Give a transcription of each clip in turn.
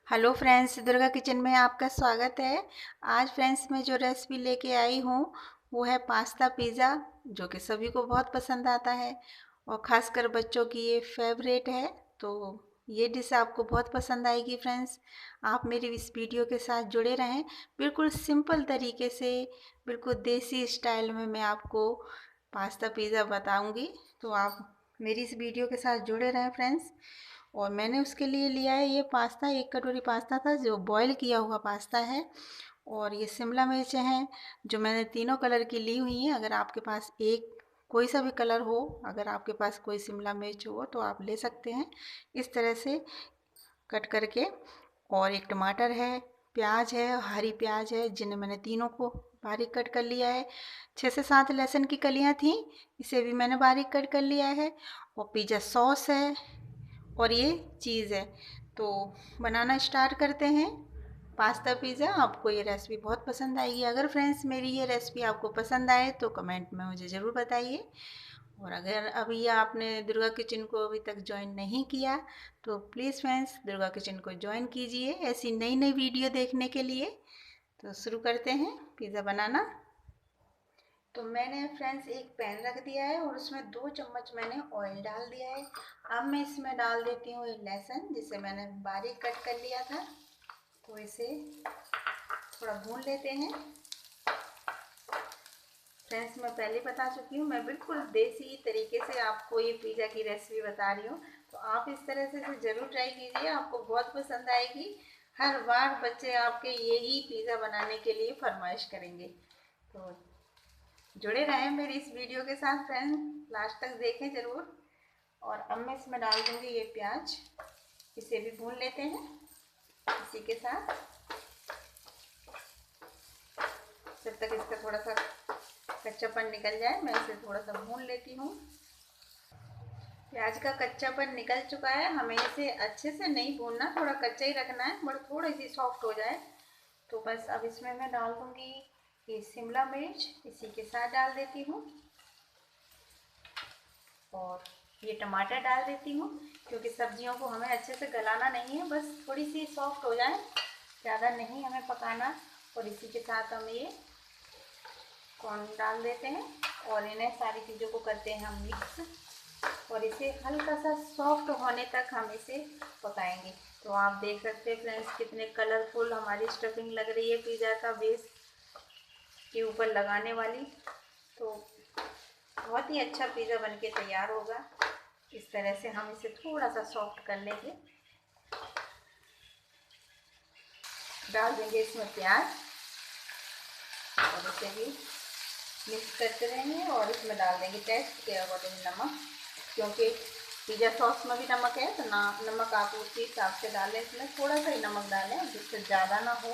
Hello friends, Durga kitchen में आपका स्वागत है। आज फ्रेंड्स मैं जो रेसिपी लेके आई हूँ वो है पास्ता पिज़्ज़ा, जो कि सभी को बहुत पसंद आता है और ख़ासकर बच्चों की ये फेवरेट है। तो ये डिश आपको बहुत पसंद आएगी फ्रेंड्स। आप मेरी इस वीडियो के साथ जुड़े रहें। बिल्कुल सिंपल तरीके से, बिल्कुल देसी स्टाइल में मैं आपको पास्ता पिज़्ज़ा बताऊँगी। तो आप मेरी इस वीडियो के साथ जुड़े रहें फ्रेंड्स। और मैंने उसके लिए लिया है ये पास्ता, 1 कटोरी पास्ता था जो बॉईल किया हुआ पास्ता है। और ये शिमला मिर्च हैं जो मैंने तीनों कलर की ली हुई हैं। अगर आपके पास एक कोई सा भी कलर हो, अगर आपके पास कोई शिमला मिर्च हो तो आप ले सकते हैं इस तरह से कट करके। और एक टमाटर है, प्याज है, हरी प्याज है जिन्हें मैंने तीनों को बारीक कट कर लिया है। 6 से 7 लहसुन की कलियां थी, इसे भी मैंने बारीक कट कर लिया है। और पिज़्ज़ा सॉस है और ये चीज़ है। तो बनाना स्टार्ट करते हैं पास्ता पिज़्ज़ा। आपको ये रेसिपी बहुत पसंद आएगी। अगर फ्रेंड्स मेरी ये रेसिपी आपको पसंद आए तो कमेंट में मुझे ज़रूर बताइए। और अगर अभी आपने दुर्गा किचन को अभी तक ज्वाइन नहीं किया तो प्लीज़ फ्रेंड्स दुर्गा किचन को ज्वाइन कीजिए ऐसी नई नई वीडियो देखने के लिए। तो शुरू करते हैं पिज़्ज़ा बनाना। तो मैंने फ्रेंड्स एक पैन रख दिया है और उसमें 2 चम्मच मैंने ऑयल डाल दिया है। अब मैं इसमें डाल देती हूँ ये लहसुन जिसे मैंने बारीक कट कर लिया था। तो इसे थोड़ा भून लेते हैं। फ्रेंड्स मैं पहले बता चुकी हूँ, मैं बिल्कुल देसी तरीके से आपको ये पिज़्ज़ा की रेसिपी बता रही हूँ। तो आप इस तरह से इसे ज़रूर ट्राई कीजिए, आपको बहुत पसंद आएगी। हर बार बच्चे आपके यही पिज़्ज़ा बनाने के लिए फरमाइश करेंगे। तो जुड़े रहें मेरी इस वीडियो के साथ फ्रेंड, लास्ट तक देखें ज़रूर। और अब मैं इसमें डाल दूँगी ये प्याज, इसे भी भून लेते हैं इसी के साथ जब तक इसका थोड़ा सा कच्चापन निकल जाए। मैं इसे थोड़ा सा भून लेती हूँ। प्याज का कच्चापन निकल चुका है, हमें इसे अच्छे से नहीं भूनना, थोड़ा कच्चा ही रखना है, बट थोड़ी सी सॉफ्ट हो जाए तो बस। अब इसमें मैं डाल दूँगी ये शिमला मिर्च, इसी के साथ डाल देती हूँ। और ये टमाटर डाल देती हूँ क्योंकि सब्जियों को हमें अच्छे से गलाना नहीं है, बस थोड़ी सी सॉफ्ट हो जाए, ज़्यादा नहीं हमें पकाना। और इसी के साथ हम ये कॉर्न डाल देते हैं और इन्हें सारी चीज़ों को करते हैं हम मिक्स। और इसे हल्का सा सॉफ्ट होने तक हम इसे पकाएंगे। तो आप देख सकते हैं फ्रेंड्स कितने कलरफुल हमारी स्टफिंग लग रही है पिज़्ज़ा का बेस के ऊपर लगाने वाली। तो बहुत ही अच्छा पिज़्ज़ा बनके तैयार होगा। इस तरह से हम इसे थोड़ा सा सॉफ्ट कर लेंगे। डाल देंगे इसमें प्याज और इसे भी मिक्स करते रहेंगे। और इसमें डाल देंगे टेस्ट के अकॉर्डिंग नमक, क्योंकि पिज़्ज़ा सॉस में भी नमक है तो ना नमक आप उसी हिसाब से डालें। इसमें थोड़ा सा ही नमक डालें जिससे ज़्यादा ना हो।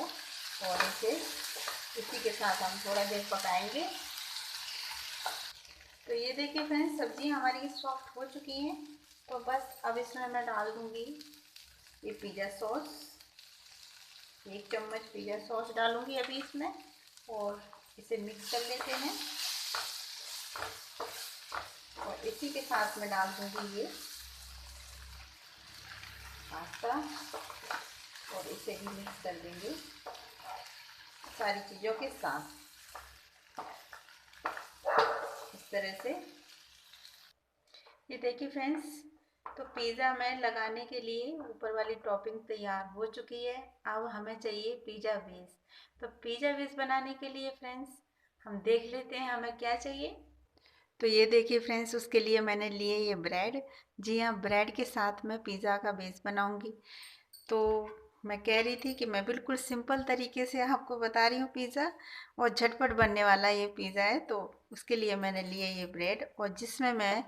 और इसे इसी के साथ हम थोड़ा देर पकाएंगे। तो ये देखिए फ्रेंड्स सब्जी हमारी सॉफ्ट हो चुकी हैं। तो बस अब इसमें मैं डाल दूँगी ये पिज़्ज़ा सॉस। 1 चम्मच पिज़्ज़ा सॉस डालूँगी अभी इसमें और इसे मिक्स कर लेते हैं। और इसी के साथ में डाल दूँगी ये पास्ता और इसे भी मिक्स कर देंगे सारी चीज़ों के साथ इस तरह से। ये देखिए फ्रेंड्स, तो पिज़्ज़ा में लगाने के लिए ऊपर वाली टॉपिंग तैयार हो चुकी है। अब हमें चाहिए पिज़्ज़ा बेस। तो पिज़्ज़ा बेस बनाने के लिए फ्रेंड्स हम देख लेते हैं हमें क्या चाहिए। तो ये देखिए फ्रेंड्स, उसके लिए मैंने लिए ये ब्रेड। जी हाँ, ब्रेड के साथ मैं पिज़्ज़ा का बेस बनाऊंगी। तो मैं कह रही थी कि मैं बिल्कुल सिंपल तरीके से आपको बता रही हूँ पिज़्ज़ा, और झटपट बनने वाला ये पिज़्ज़ा है। तो उसके लिए मैंने लिए ये ब्रेड और जिसमें मैं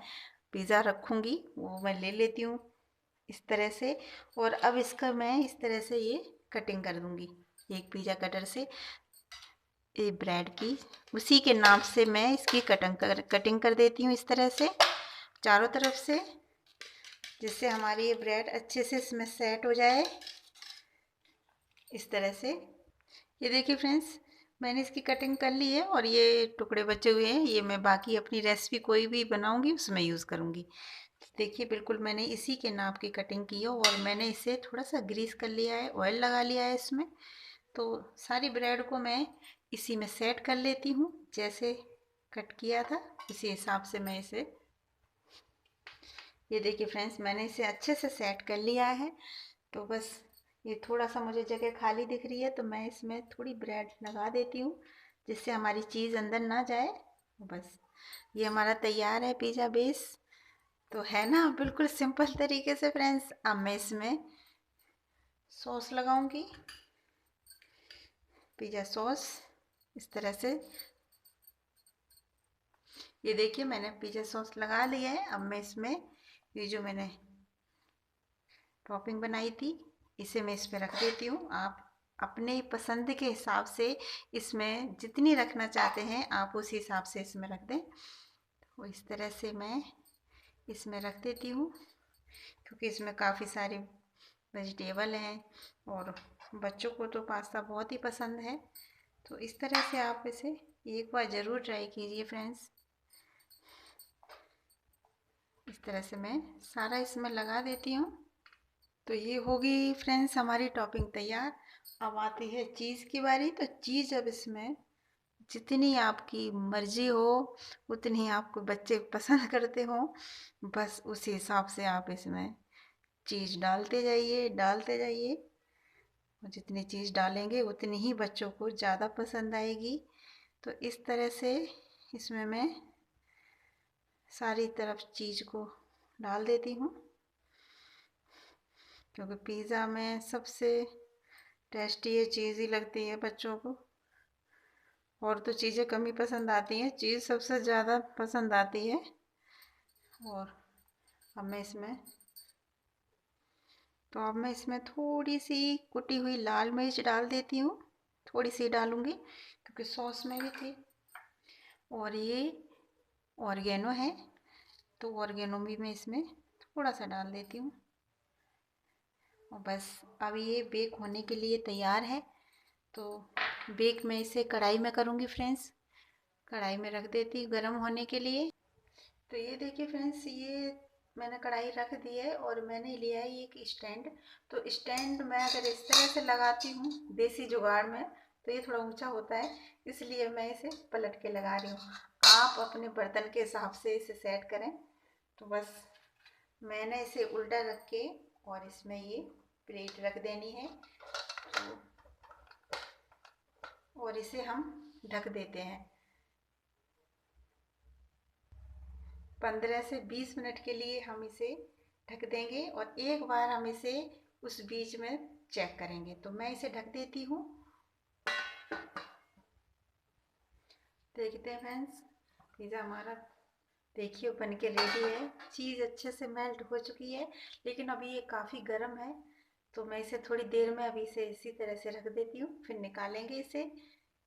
पिज़्ज़ा रखूँगी वो मैं ले लेती हूँ इस तरह से। और अब इसका मैं इस तरह से ये कटिंग कर दूँगी एक पिज़्ज़ा कटर से ये ब्रेड की। उसी के नाप से मैं इसकी कटिंग कर देती हूँ इस तरह से चारों तरफ से, जिससे हमारी ये ब्रेड अच्छे से इसमें सेट हो जाए इस तरह से। ये देखिए फ्रेंड्स, मैंने इसकी कटिंग कर ली है और ये टुकड़े बचे हुए हैं, ये मैं बाकी अपनी रेसिपी कोई भी बनाऊंगी उसमें यूज़ करूंगी। देखिए बिल्कुल मैंने इसी के नाप की कटिंग की है और मैंने इसे थोड़ा सा ग्रीस कर लिया है, ऑयल लगा लिया है इसमें। तो सारी ब्रेड को मैं इसी में सेट कर लेती हूँ, जैसे कट किया था इसी हिसाब से मैं इसे, ये देखिए फ्रेंड्स मैंने इसे अच्छे से सेट कर लिया है। तो बस ये थोड़ा सा मुझे जगह खाली दिख रही है तो मैं इसमें थोड़ी ब्रेड लगा देती हूँ, जिससे हमारी चीज़ अंदर ना जाए। बस ये हमारा तैयार है पिज़्ज़ा बेस। तो है ना बिल्कुल सिंपल तरीके से फ्रेंड्स। अब मैं इसमें सॉस लगाऊंगी, पिज़्ज़ा सॉस इस तरह से। ये देखिए मैंने पिज़्ज़ा सॉस लगा लिया है। अब मैं इसमें ये जो मैंने टॉपिंग बनाई थी इसे मैं इस पर रख देती हूँ। आप अपने पसंद के हिसाब से इसमें जितनी रखना चाहते हैं आप उस हिसाब से इसमें रख दें। तो इस तरह से मैं इसमें रख देती हूँ, क्योंकि इसमें काफ़ी सारे वेजिटेबल हैं और बच्चों को तो पास्ता बहुत ही पसंद है। तो इस तरह से आप इसे एक बार ज़रूर ट्राई कीजिए फ्रेंड्स। इस तरह से मैं सारा इसमें लगा देती हूँ। तो ये होगी फ्रेंड्स हमारी टॉपिंग तैयार। अब आती है चीज़ की बारी। तो चीज़ अब इसमें जितनी आपकी मर्जी हो, उतनी आपको बच्चे पसंद करते हो, बस उसी हिसाब से आप इसमें चीज़ डालते जाइए डालते जाइए। जितनी चीज़ डालेंगे उतनी ही बच्चों को ज़्यादा पसंद आएगी। तो इस तरह से इसमें मैं सारी तरफ चीज़ को डाल देती हूँ, क्योंकि पिज़्ज़ा में सबसे टेस्टी ये चीज़ ही लगती है बच्चों को। और तो चीज़ें कम ही पसंद आती हैं, चीज़ सबसे ज़्यादा पसंद आती है। और अब मैं इसमें थोड़ी सी कुटी हुई लाल मिर्च डाल देती हूँ। थोड़ी सी डालूँगी क्योंकि सॉस में भी थी। और ये ऑर्गेनो है तो ऑर्गेनो भी मैं इसमें थोड़ा सा डाल देती हूँ। और बस अब ये बेक होने के लिए तैयार है। तो बेक मैं इसे कढ़ाई में करूँगी फ्रेंड्स। कढ़ाई में रख देती हूँ गर्म होने के लिए। तो ये देखिए फ्रेंड्स, ये मैंने कढ़ाई रख दी है और मैंने लिया है एक स्टैंड। तो स्टैंड मैं अगर इस तरह से लगाती हूँ देसी जुगाड़ में तो ये थोड़ा ऊंचा होता है, इसलिए मैं इसे पलट के लगा रही हूँ। आप अपने बर्तन के हिसाब से इसे सेट करें। तो बस मैंने इसे उल्टा रख के और इसमें ये प्लेट रख देनी है। तो और इसे हम ढक देते हैं 15 से 20 मिनट के लिए हम इसे ढक देंगे और एक बार हम इसे उस बीच में चेक करेंगे। तो मैं इसे ढक देती हूँ। देखते हैं फ्रेंड्स, पिज़्ज़ा हमारा देखिए बन के रेडी है। चीज़ अच्छे से मेल्ट हो चुकी है, लेकिन अभी ये काफ़ी गर्म है। तो मैं इसे थोड़ी देर में अभी इसे इसी तरह से रख देती हूँ, फिर निकालेंगे इसे।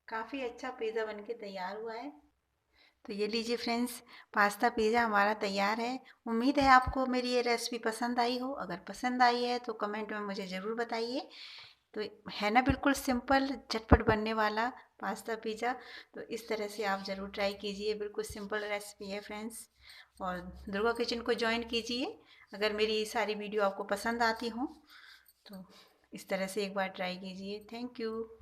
काफ़ी अच्छा पिज़्ज़ा बन के तैयार हुआ है। तो ये लीजिए फ्रेंड्स, पास्ता पिज़्ज़ा हमारा तैयार है। उम्मीद है आपको मेरी ये रेसिपी पसंद आई हो। अगर पसंद आई है तो कमेंट में मुझे ज़रूर बताइए। तो है ना बिल्कुल सिंपल झटपट बनने वाला पास्ता पिज़्ज़ा। तो इस तरह से आप ज़रूर ट्राई कीजिए। बिल्कुल सिंपल रेसिपी है फ्रेंड्स। और दुर्गा किचन को ज्वाइन कीजिए अगर मेरी सारी वीडियो आपको पसंद आती हों। तो इस तरह से एक बार ट्राई कीजिए। Thank you.